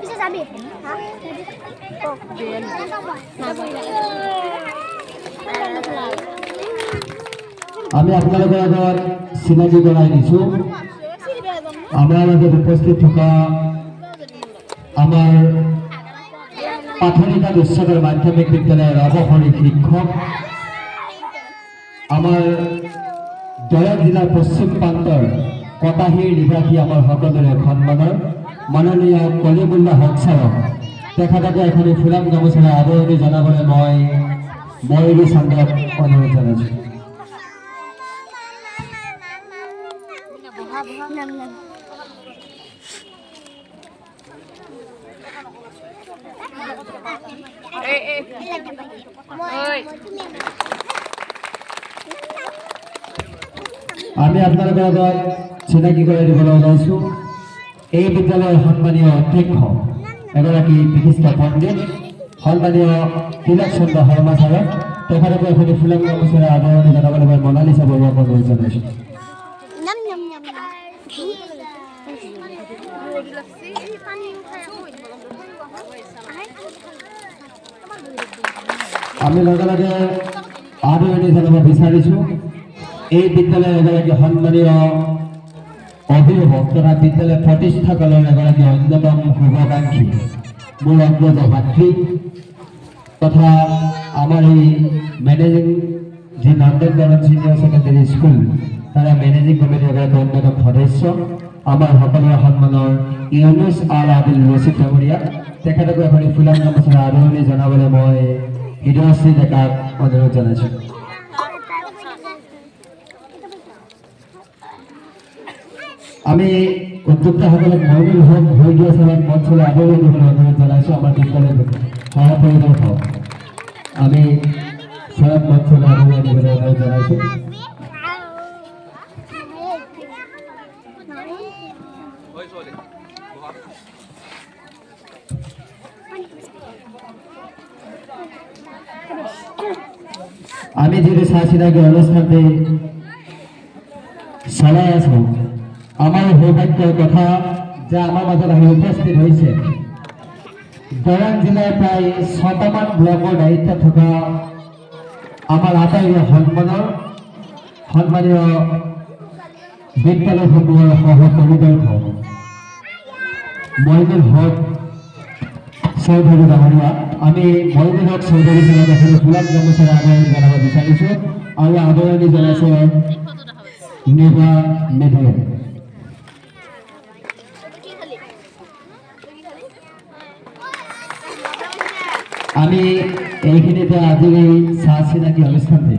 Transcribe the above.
Bisa sabi? Hah? Oh, bien. আমি আপোনালোকৰ আগত চিনাকি কৰাই দিছোঁ আমাৰ মাজত উপস্থিত থকা আমাৰ প্ৰাথমিক উচ্চতৰ মাধ্যমিক বিদ্যালয়ৰ অৱসৰী শিক্ষক আমাৰ দৰং জিলাৰ পশ্চিম প্ৰান্তৰ কটাহীৰ নিবাসী আমাৰ সকলোৰে সন্মানৰ মাননীয় কলিমুল্লা হক ছাৰক তেখেতকে এখনি ফুলাম গামোচাৰে আদৰণি জনাবলৈ মই ময়ূৰী চান্দক অনুৰোধ জনাইছোঁ। আমি আপোনালোকৰ আগত চিনাকি কৰাই দিবলৈ ওলাইছোঁ এই বিদ্যালয়ৰ সন্মানীয় অধ্যক্ষ এগৰাকী বিশিষ্ট পণ্ডিত সন্মানীয় তিলক চন্দ্ৰ শৰ্মা ছাৰক তেখেতকে এখনি ফুলাম গামোচাৰে আদৰণি জনাবলৈ মই মনালিছা বৰুৱাক অনুৰোধ জনাইছোঁ। আমি লগে লগে আদৰণি জনাব বিচাৰিছোঁ এই বিদ্যালয়ৰ এগৰাকী সন্মানীয় অভিভাৱক তথা বিদ্যালয় প্ৰতিষ্ঠাকালৰ এগৰাকী অন্যতম শুভাকাংক্ষী মোৰ অগ্ৰজ ভাতৃ তথা আমাৰ এই মেনেজিং যি নন্দনবৰণ ছিনিয়ৰ ছেকেণ্ডেৰী স্কুল তাৰে মেনেজিং কমিটিৰ এগৰাকী অন্যতম সদস্য আমাৰ সকলোৰে সন্মানৰ ইউনুছ আল আদিল ৰচিদ ডাঙৰীয়া তেখেতকো এখনি ফুলাম গামোচাৰে আদৰণি জনাবলৈ মই হৃদয়শ্ৰী ডেকাক অনুৰোধ জনাইছোঁ। আমি উদ্যোক্তাসকলক মইনুল হক ভৈদিয়া ছাৰক মঞ্চলৈ আদৰণি দিবলৈ অনুৰোধ জনাইছোঁ। আমাৰ বিদ্যালয়ৰ সহপৰিদৰ্শক আমি ছাৰক মঞ্চলৈ আদৰণি দিবলৈ অনুৰোধ জনাইছোঁ। আমি যিটো চাচিনাকি অনুষ্ঠানটি চলাই আছোঁ আমাৰ সৌভাগ্যৰ কথা যে আমাৰ মাজত আহি উপস্থিত হৈছে দৰং জিলাৰ প্ৰায় ৬টামান ব্লকৰ দায়িত্বত থকা আমাৰ আটাইৰে সন্মানীয় বিদ্যালয়সমূহৰ সহপৰিদৰ্শক মইনুল হক চৌধুৰী ডাঙৰীয়া আমি মইনুল হক চৌধুৰী ছাৰক এখন ফুলাম গামোচাৰে আদৰণি জনাব বিচাৰিছোঁ আৰু আদৰণি জনাইছে নিভা মেধিয়ে। আমি এইখিনিতে আজিৰ এই চাহ চিনাকি অনুষ্ঠানটি